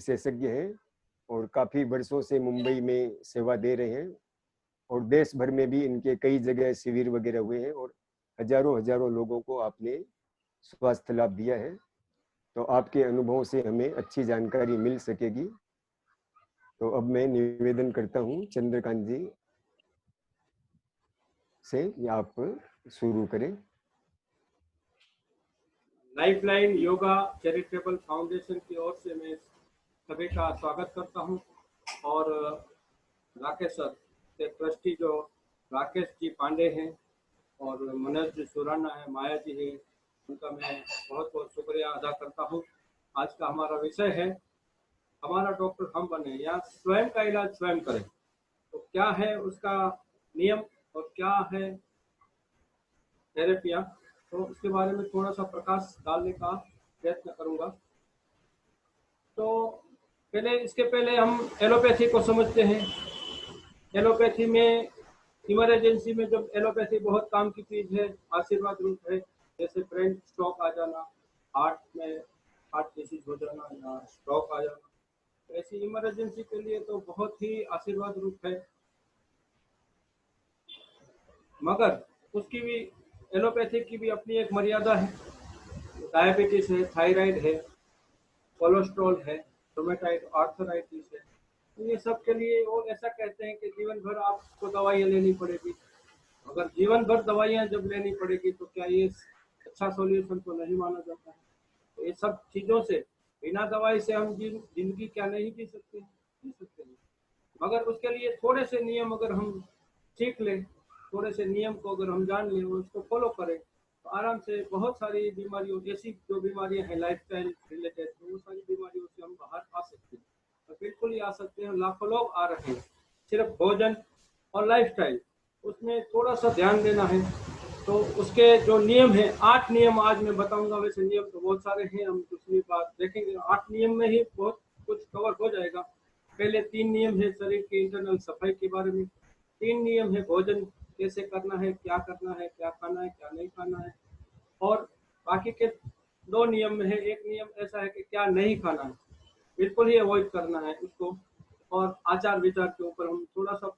विशेषज्ञ हैं और काफ़ी वर्षों से मुंबई में सेवा दे रहे हैं और देश भर में भी इनके कई जगह शिविर वगैरह हुए हैं और हजारों हजारों लोगों को आपने स्वास्थ्य लाभ दिया है। तो आपके अनुभव से हमें अच्छी जानकारी मिल सकेगी। तो अब मैं निवेदन करता हूं चंद्रकांत जी से, आप शुरू करें। लाइफलाइन योगा चैरिटेबल फाउंडेशन की ओर से मैं सभी का स्वागत करता हूं और राकेश सर के ट्रस्टी जो राकेश जी पांडे हैं और मनोज जी सुराना है, माया जी है, उनका मैं बहुत बहुत शुक्रिया अदा करता हूं। आज का हमारा विषय है हमारा डॉक्टर हम बने या स्वयं का इलाज स्वयं करें। तो क्या है उसका नियम और क्या है थेरेपियाँ, तो उसके बारे में थोड़ा सा प्रकाश डालने का प्रयत्न करूंगा। तो इसके पहले हम एलोपैथी को समझते हैं। एलोपैथी में इमरजेंसी में जब एलोपैथी बहुत काम की चीज़ है, आशीर्वाद रूप है, जैसे ब्रेन स्ट्रोक आ जाना, हार्ट डिसीज हो जाना या स्ट्रोक आ जाना, तो ऐसी इमरजेंसी के लिए तो बहुत ही आशीर्वाद रूप है। मगर उसकी भी एलोपैथी की भी अपनी एक मर्यादा है। डायबिटीज है, थायराइड है, कोलेस्ट्रॉल है, रोमेटाइड आर्थराइटिस है, तो ये सब के लिए वो ऐसा कहते हैं कि जीवन भर आपको दवाइयाँ लेनी पड़ेगी। अगर जीवन भर दवाइयाँ जब लेनी पड़ेगी तो क्या ये अच्छा सॉल्यूशन तो नहीं माना जाता है। तो ये सब चीज़ों से बिना दवाई से हम जिंदगी क्या नहीं जी सकते हैं, जी सकते हैं। मगर उसके लिए थोड़े से नियम अगर हम सीख लें, थोड़े से नियम को अगर हम जान लें और उसको फॉलो करें तो आराम से बहुत सारी बीमारियों, जैसी जो बीमारियां हैं लाइफस्टाइल रिलेटेड, तो वो सारी बीमारियों से हम बाहर आ सकते हैं। तो बिल्कुल ही आ सकते हैं, लाखों लोग आ रहे हैं। सिर्फ भोजन और लाइफस्टाइल, उसमें थोड़ा सा ध्यान देना है। तो उसके जो नियम हैं, 8 नियम आज मैं बताऊंगा। वैसे नियम तो बहुत सारे हैं, हम दूसरी बात देखेंगे। 8 नियम में ही बहुत कुछ कवर हो जाएगा। पहले 3 नियम है शरीर की इंटरनल सफाई के बारे में। 3 नियम है भोजन कैसे करना है, क्या करना है, क्या खाना है, क्या नहीं खाना है। और बाकी के 2 नियम में है, एक नियम ऐसा है कि क्या नहीं खाना है, बिल्कुल ही अवॉइड करना है उसको। और आचार विचार के ऊपर हम थोड़ा सा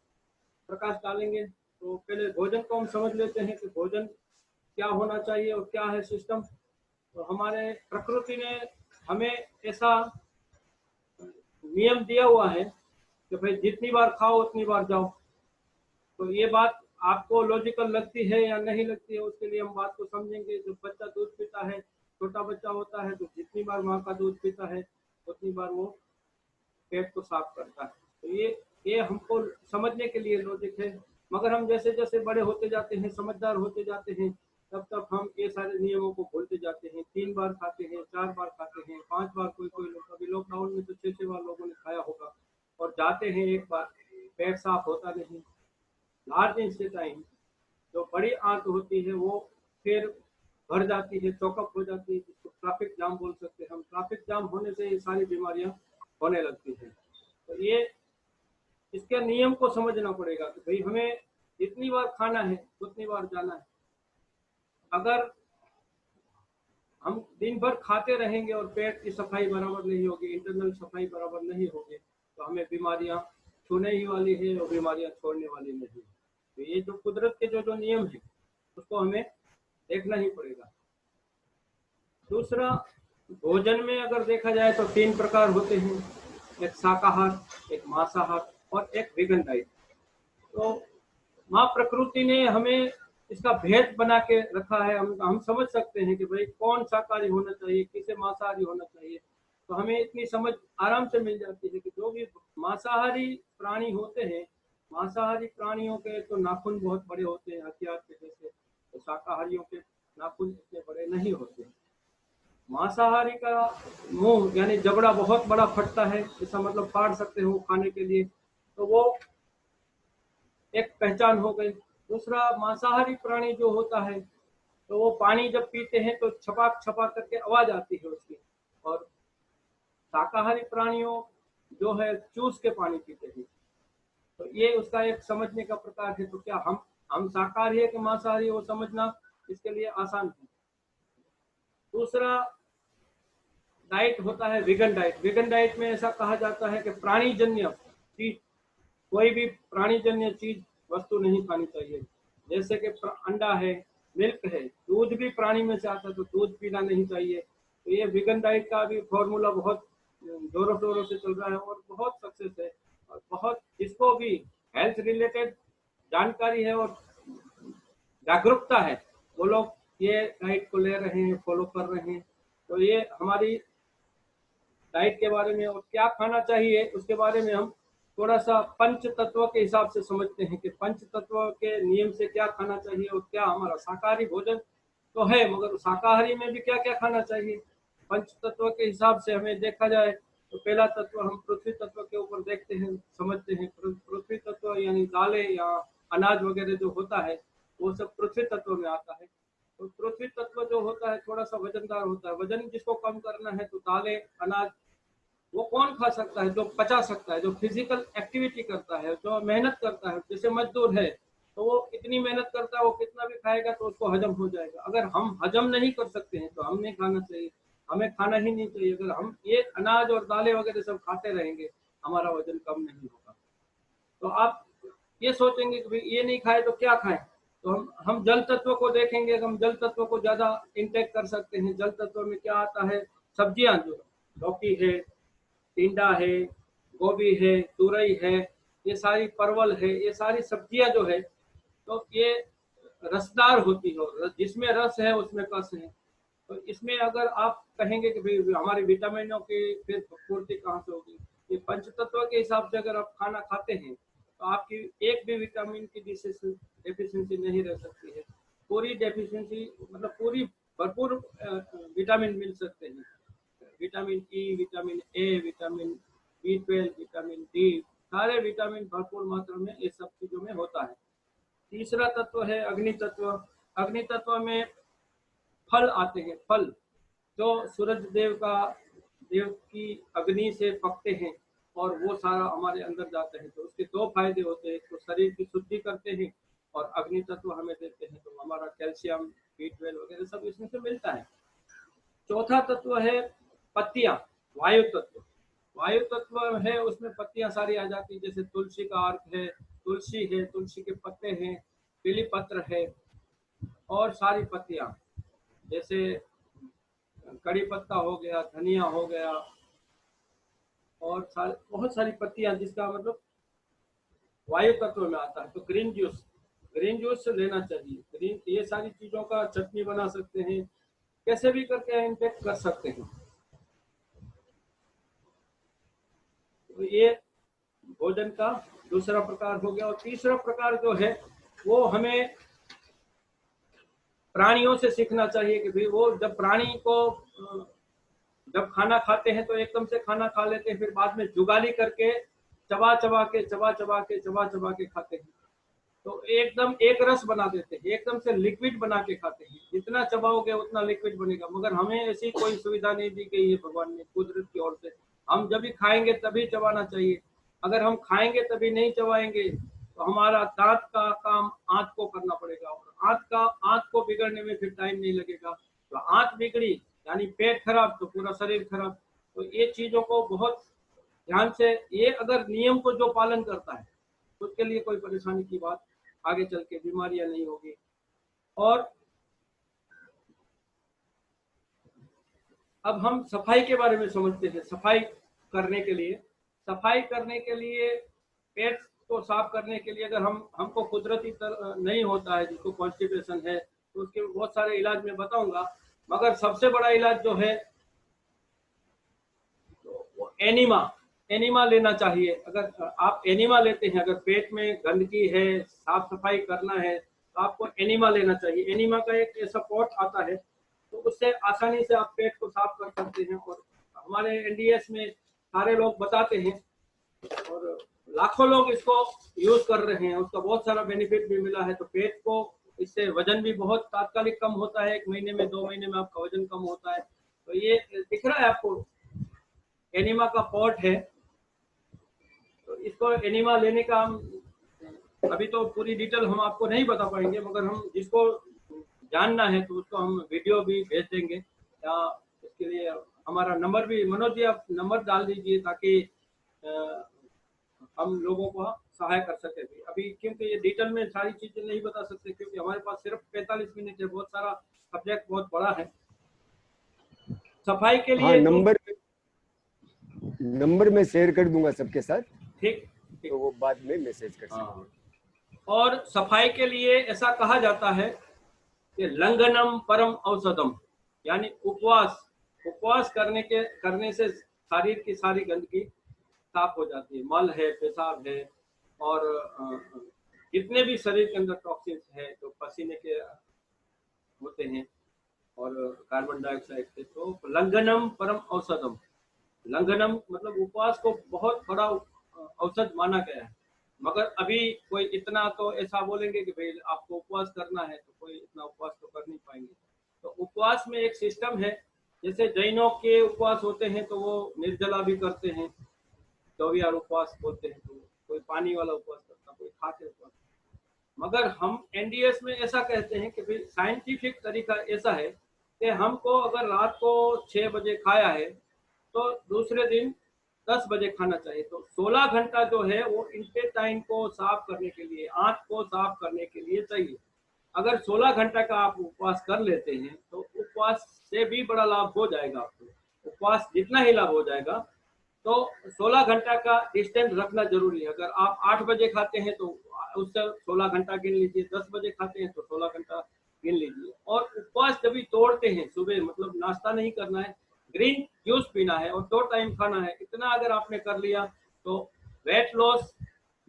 प्रकाश डालेंगे। तो पहले भोजन को हम समझ लेते हैं कि भोजन क्या होना चाहिए और क्या है सिस्टम। तो हमारे प्रकृति ने हमें ऐसा नियम दिया हुआ है कि भाई जितनी बार खाओ उतनी बार जाओ। तो ये बात आपको लॉजिकल लगती है या नहीं लगती है, उसके लिए हम बात को समझेंगे। जब बच्चा दूध पीता है, छोटा बच्चा होता है, तो जितनी बार माँ का दूध पीता है उतनी बार वो पेट को साफ करता है। तो ये हमको समझने के लिए लॉजिक है। मगर हम जैसे जैसे बड़े होते जाते हैं, समझदार होते जाते हैं, तब तक हम ये सारे नियमों को भूलते जाते हैं। 3 बार खाते हैं, 4 बार खाते हैं, 5 बार, कोई कोई लोग, अभी लॉकडाउन में तो 6 बार लोगों ने खाया होगा। और जाते हैं एक बार, पेट साफ होता नहीं। लार्ज इंटेस्टाइन जो बड़ी आंत होती है वो फिर भर जाती है, चौकअप हो जाती है, जिसको ट्रैफिक जाम बोल सकते हैं हम। ट्रैफिक जाम होने से ये सारी बीमारियां होने लगती हैं। तो ये इसके नियम को समझना पड़ेगा कि भाई हमें जितनी बार खाना है उतनी बार जाना है। अगर हम दिन भर खाते रहेंगे और पेट की सफाई बराबर नहीं होगी, इंटरनल सफाई बराबर नहीं होगी, तो हमें बीमारियां छूने ही वाली है और बीमारियां छोड़ने वाली नहीं। तो ये जो कुदरत के जो नियम है उसको हमें देखना ही पड़ेगा। दूसरा, भोजन में अगर देखा जाए तो 3 प्रकार होते हैं, एक शाकाहार, एक मांसाहार और एक विगन डाइट। तो माँ प्रकृति ने हमें इसका भेद बना के रखा है। हम समझ सकते हैं कि भाई कौन शाकाहारी होना चाहिए, किसे मांसाहारी होना चाहिए। तो हमें इतनी समझ आराम से मिल जाती है कि जो भी मांसाहारी प्राणी होते हैं, मांसाहारी प्राणियों के तो नाखून बहुत बड़े होते हैं, हथियार के जैसे। तो शाकाहारियों के नाखून इतने बड़े नहीं होते। मांसाहारी का मुंह यानी जबड़ा बहुत बड़ा फटता है, इसका मतलब फाड़ सकते हो खाने के लिए, तो वो एक पहचान हो गई। दूसरा, मांसाहारी प्राणी जो होता है तो वो पानी जब पीते हैं तो छपाक छपाक करके आवाज आती है उसकी। और शाकाहारी प्राणियों जो है चूस के पानी पीते हैं। तो ये उसका एक समझने का प्रकार है। तो क्या हम शाकाहारी है कि मांसाहारी, वो समझना इसके लिए आसान है। दूसरा, डाइट होता है वीगन डाइट। वीगन डाइट में ऐसा कहा जाता है कि प्राणीजन्य चीज, कोई भी प्राणीजन्य चीज वस्तु नहीं खानी चाहिए। जैसे कि अंडा है, मिल्क है, दूध भी प्राणी में से आता है तो दूध पीना नहीं चाहिए। तो ये वीगन डाइट का भी फॉर्मूला बहुत जोरों शोरों से चल रहा है और बहुत सक्सेस है। और बहुत जिसको भी हेल्थ रिलेटेड जानकारी है और जागरूकता है, वो लोग ये डाइट को ले रहे हैं, फॉलो कर रहे हैं। तो ये हमारी डाइट के बारे में और क्या खाना चाहिए उसके बारे में हम थोड़ा सा पंच तत्व के हिसाब से समझते हैं कि पंच तत्व के नियम से क्या खाना चाहिए और क्या हमारा शाकाहारी भोजन तो है, मगर शाकाहारी में भी क्या क्या खाना चाहिए। पंच तत्व के हिसाब से हमें देखा जाए तो पहला तत्व हम पृथ्वी तत्व के ऊपर देखते हैं, समझते हैं। पृथ्वी तत्व यानी दालें या अनाज वगैरह जो होता है वो सब पृथ्वी तत्व में आता है। तो पृथ्वी तत्व जो होता है थोड़ा सा वजनदार होता है। वजन जिसको कम करना है तो दालें, अनाज वो कौन खा सकता है? जो पचा सकता है, जो फिजिकल एक्टिविटी करता है, जो मेहनत करता है। जैसे मजदूर है तो वो इतनी मेहनत करता है, वो कितना भी खाएगा तो उसको हजम हो जाएगा। अगर हम हजम नहीं कर सकते हैं तो हम नहीं खाना चाहिए, हमें खाना ही नहीं चाहिए। अगर हम ये अनाज और दालें वगैरह सब खाते रहेंगे हमारा वजन कम नहीं होगा। तो आप ये सोचेंगे कि भाई ये नहीं खाए तो क्या खाएं, तो हम जल तत्व को देखेंगे। हम जल तत्व को ज्यादा इंटेक कर सकते हैं। जल तत्व में क्या आता है? सब्जियां, जो लौकी है, टिंडा है, गोभी है, तुरई है, ये सारी, परवल है, ये सारी सब्जियां जो है तो ये रसदार होती हो। जिसमें रस है उसमें कस है। तो इसमें अगर आप कहेंगे कि भाई हमारे विटामिनों की फिर पूर्ति कहाँ से होगी, ये पंच तत्व के हिसाब से अगर आप खाना खाते हैं तो आपकी एक भी विटामिन की डेफिशिएंसी नहीं रह सकती है। पूरी डेफिशिएंसी मतलब पूरी भरपूर विटामिन मिल सकते हैं। Vitamin E, vitamin A, vitamin B12, vitamin D, सारे विटामिन भरपूर मात्रा में ये सब चीजों में होता है। तीसरा तत्व है अग्नि तत्व। अग्नि तत्व में फल आते हैं। फल जो सूरज देव की अग्नि से पकते हैं और वो सारा हमारे अंदर जाते हैं। तो उसके दो फायदे होते हैं, तो शरीर की शुद्धि करते हैं और अग्नि तत्व हमें देते हैं। तो हमारा कैल्शियम, B12 वगैरह सब इसमें से मिलता है। चौथा तत्व है पत्तियां, वायु तत्व। वायु तत्व है उसमें पत्तियां सारी आ जाती है। जैसे तुलसी का अर्क है, तुलसी है, तुलसी के पत्ते हैं, पीली पत्र है और सारी पत्तियां, जैसे कड़ी पत्ता हो गया, धनिया हो गया और बहुत सारी पत्तियां, जिसका मतलब वायु तत्व में आता है। तो ग्रीन जूस लेना चाहिए। ग्रीन, ये सारी चीजों का चटनी बना सकते हैं, कैसे भी करके इनटेक कर सकते हैं। तो ये भोजन का दूसरा प्रकार हो गया। और तीसरा प्रकार जो है वो हमें प्राणियों से सीखना चाहिए कि भाई वो जब प्राणी को जब खाना खाते हैं तो एकदम से खाना खा लेते हैं, फिर बाद में जुगाली करके चबा चबा के खाते हैं। तो एकदम एक रस बना देते हैं, एकदम से लिक्विड बना के खाते हैं। जितना चबाओगे उतना लिक्विड बनेगा। मगर हमें ऐसी कोई सुविधा नहीं दी गई है भगवान ने, कुदरत की ओर से। हम जब भी खाएंगे तभी चबाना चाहिए। अगर हम खाएंगे तभी नहीं चबाएंगे तो हमारा दांत का काम आंत को करना पड़ेगा और आंत को बिगड़ने में फिर टाइम नहीं लगेगा। तो आंत बिगड़ी यानी पेट खराब तो पूरा शरीर खराब। तो ये चीजों को बहुत ध्यान से, ये अगर नियम को जो पालन करता है उसके लिए कोई परेशानी की बात, आगे चल के बीमारियां नहीं होगी। और अब हम सफाई के बारे में समझते हैं। सफाई करने के लिए पेट को साफ करने के लिए अगर हमको कुदरती नहीं होता है, जिसको कॉन्स्टिपेशन है, तो उसके बहुत सारे इलाज मैं बताऊंगा। मगर सबसे बड़ा इलाज जो है तो वो एनिमा लेना चाहिए। अगर आप एनिमा लेते हैं, अगर पेट में गंदगी है, साफ सफाई करना है, तो आपको एनिमा लेना चाहिए। एनिमा का एक ऐसा पॉट आता है तो उससे आसानी से आप पेट को साफ कर सकते हैं। और हमारे NDS में सारे लोग बताते हैं और लाखों लोग इसको यूज कर रहे हैं। उसका बहुत सारा बेनिफिट भी मिला है। तो पेट को इससे वजन भी बहुत तात्कालिक कम होता है, 1 महीने में 2 महीने में आपका वजन कम होता है। तो ये दिख रहा है आपको, एनिमा का पॉट है। तो इसको एनिमा लेने का हम अभी तो पूरी डिटेल हम आपको नहीं बता पाएंगे, मगर हम जिसको जानना है तो उसको हम वीडियो भी भेज देंगे, या उसके लिए हमारा नंबर भी, मनोज जी आप नंबर डाल दीजिए ताकि हम लोगों को सहाय कर सके भी। अभी क्योंकि ये डिटेल में सारी चीजें नहीं बता सकते क्योंकि हमारे पास सिर्फ 45 मिनट है, बहुत सारा सब्जेक्ट बहुत बड़ा है। सफाई के हाँ, लिए नंबर मैं शेयर कर दूंगा सबके साथ, ठीक ठीक। तो वो बाद में मैसेज कर सकते हैं। हाँ, और सफाई के लिए ऐसा कहा जाता है कि लंघनम परम औषधम, यानी उपवास करने से शरीर की सारी गंदगी साफ हो जाती है। मल है, पेशाब है, और जितने भी शरीर के अंदर टॉक्सिन्स है जो पसीने के होते हैं और कार्बन डाइऑक्साइड से, तो लंघनम परम औषधम, लंघनम मतलब उपवास को बहुत बड़ा औषध माना गया है। मगर अभी कोई इतना तो ऐसा बोलेंगे कि भाई आपको उपवास करना है, तो कोई इतना उपवास तो कर नहीं पाएंगे। तो उपवास में एक सिस्टम है, जैसे जैनों के उपवास होते हैं तो वो निर्जला भी करते हैं, 24 उपवास बोलते हैं, तो कोई पानी वाला उपवास करता, कोई खा के उपवास। मगर हम एनडीएस में ऐसा कहते हैं कि भाई साइंटिफिक तरीका ऐसा है कि हमको अगर रात को 6 बजे खाया है तो दूसरे दिन 10 बजे खाना चाहिए। तो 16 घंटा जो है वो इंटेस्टाइन को साफ करने के लिए, आंत को साफ करने के लिए चाहिए। अगर 16 घंटा का आप उपवास कर लेते हैं तो उपवास से भी बड़ा लाभ हो जाएगा आपको, उपवास जितना ही लाभ हो जाएगा। तो 16 घंटा का डिस्टेंस रखना जरूरी है। अगर आप 8 बजे खाते हैं तो उससे 16 घंटा गिन लीजिए, 10 बजे खाते हैं तो 16 घंटा गिन लीजिए। और उपवास जब भी तोड़ते हैं, सुबह मतलब नाश्ता नहीं करना है, ग्रीन जूस पीना है और 2 टाइम खाना है, इतना अगर आपने कर लिया तो वेट लॉस,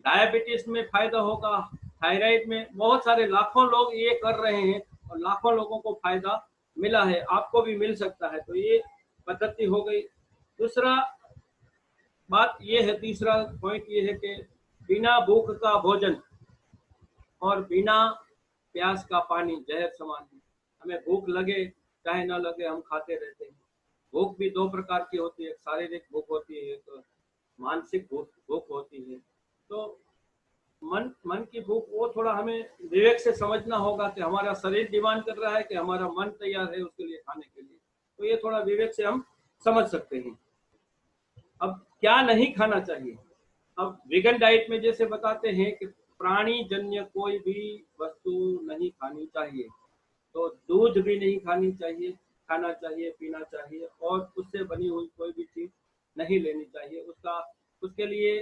डायबिटीज में फायदा होगा, थायराइड में, बहुत सारे लाखों लोग ये कर रहे हैं और लाखों लोगों को फायदा मिला है, आपको भी मिल सकता है। तो ये पद्धति हो गई। दूसरा बात ये है, तीसरा पॉइंट ये है कि बिना भूख का भोजन और बिना प्यास का पानी जहर समान है। हमें भूख लगे चाहे ना लगे हम खाते रहते हैं। भूख भी 2 प्रकार की होती है, एक शारीरिक भूख होती है, एक मानसिक भूख होती है। तो मन की भूख वो थोड़ा हमें विवेक से समझना होगा कि हमारा शरीर डिमांड कर रहा है कि हमारा मन तैयार है उसके लिए खाने के लिए। तो ये थोड़ा विवेक से हम समझ सकते हैं। अब क्या नहीं खाना चाहिए? अब विगन डाइट में जैसे बताते हैं कि प्राणी जन्य कोई भी वस्तु नहीं खानी चाहिए। तो दूध भी नहीं खाना चाहिए, पीना चाहिए, और उससे बनी हुई कोई भी चीज नहीं लेनी चाहिए। उसके लिए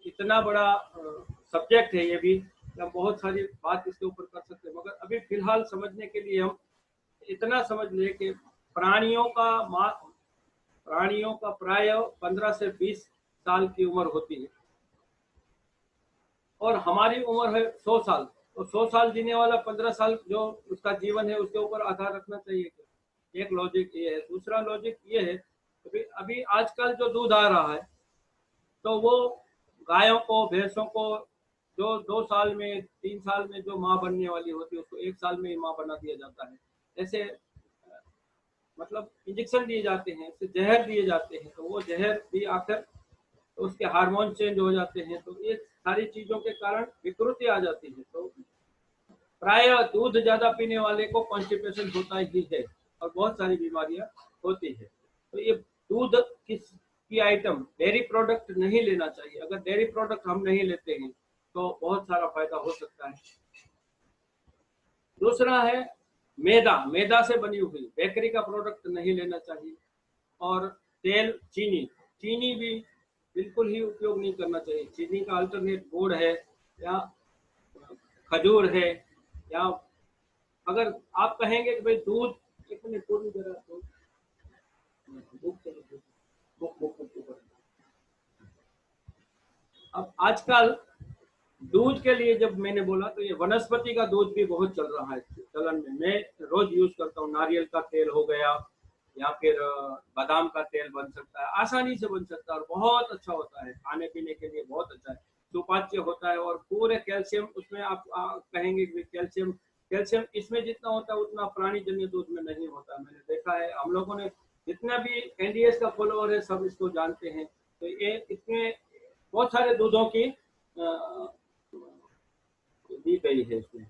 इतना बड़ा सब्जेक्ट है ये भी, हम बहुत सारी बात इसके ऊपर कर सकते हैं। मगर अभी फिलहाल समझने के लिए हम इतना समझ ले कि प्राणियों का प्राय 15 से 20 साल की उम्र होती है और हमारी उम्र है 100 साल। तो 100 साल जीने वाला 15 साल जो उसका जीवन है उसके ऊपर आधार रखना चाहिए। एक लॉजिक ये है। दूसरा लॉजिक ये है कि अभी आजकल जो दूध आ रहा है तो वो गायों को, भैंसों को जो 2 साल में, 3 साल में जो माँ बनने वाली होती है उसको 1 साल में ही माँ बना दिया जाता है। ऐसे मतलब इंजेक्शन दिए जाते हैं, इससे जहर दिए जाते हैं, तो वो जहर भी आकर तो उसके हार्मोन चेंज हो जाते हैं। तो ये सारी चीजों के कारण विकृति आ जाती है। तो प्राय दूध ज्यादा पीने वाले को कॉन्स्टिपेशन होता ही है और बहुत सारी बीमारियां होती है। तो ये दूध की आइटम, डेयरी प्रोडक्ट नहीं लेना चाहिए। अगर डेयरी प्रोडक्ट हम नहीं लेते हैं तो बहुत सारा फायदा हो सकता है। दूसरा है मैदा से बनी हुई बेकरी का प्रोडक्ट नहीं लेना चाहिए। और तेल, चीनी भी बिल्कुल ही उपयोग नहीं करना चाहिए। चीनी का अल्टरनेट गुड़ है या खजूर है, या अगर आप कहेंगे कि भाई दूध, एक मिनट पूरी जरा तो अब आजकल दूध के लिए जब मैंने बोला तो ये वनस्पति का दूध भी बहुत चल रहा है चलन में। मैं रोज यूज करता हूँ। नारियल का तेल हो गया या फिर बादाम का तेल बन सकता है, आसानी से बन सकता है और बहुत अच्छा होता है, खाने पीने के लिए बहुत अच्छा है, सुपाच्य होता है। और पूरे कैल्शियम उसमें आप कहेंगे कि कैल्शियम इसमें जितना होता है उतना प्राणी जन्य दूध में नहीं होता। मैंने देखा है, हम लोगों ने जितना भी एनडीएस का फॉलोअर है सब इसको जानते हैं। तो ये इसमें बहुत सारे दूधों की दी गई है इसमें,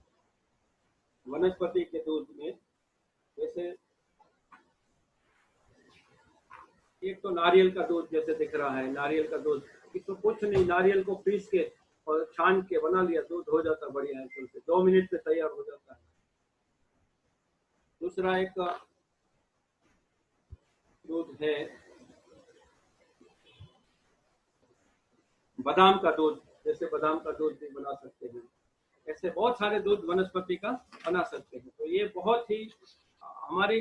वनस्पति के दूध में। जैसे नारियल का दूध जैसे दिख रहा है, नारियल का दूध, इसमें कुछ नहीं, नारियल को पीस के और छान के बना लिया, दूध हो जाता बढ़िया है, से 2 मिनट में तैयार हो जाता है। दूसरा एक दूध है बादाम का दूध, जैसे बादाम का दूध भी बना सकते हैं, ऐसे बहुत सारे दूध वनस्पति का बना सकते हैं। तो ये बहुत ही हमारी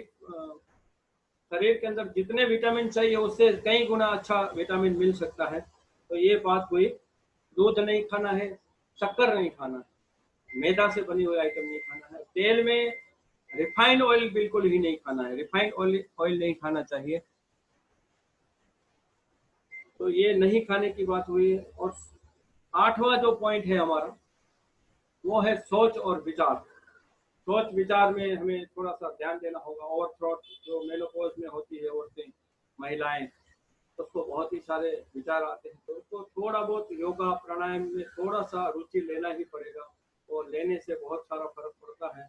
शरीर के अंदर जितने विटामिन चाहिए उससे कई गुना अच्छा विटामिन मिल सकता है। तो ये बात हुई, दूध नहीं खाना है, शक्कर नहीं खाना है, मैदा से बनी हुई आइटम नहीं खाना है, तेल में रिफाइंड ऑयल बिल्कुल ही नहीं खाना है, रिफाइंड ऑयल नहीं खाना चाहिए। तो ये नहीं खाने की बात हुई। और 8वां जो पॉइंट है हमारा वो है सोच और विचार। सोच विचार में हमें थोड़ा सा ध्यान देना होगा। ओवर थॉट जो मेनोपॉज में होती है औरतें, महिलाएं, उसको बहुत ही सारे विचार आते हैं, तो उसको थोड़ा बहुत योगा प्राणायाम में थोड़ा सा रुचि लेना ही पड़ेगा, और लेने से बहुत सारा फर्क पड़ता है,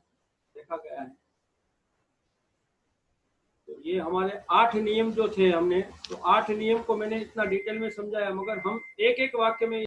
देखा गया है। तो ये हमारे 8 नियम जो थे हमने, तो 8 नियम को मैंने इतना डिटेल में समझाया, मगर हम एक एक वाक्य में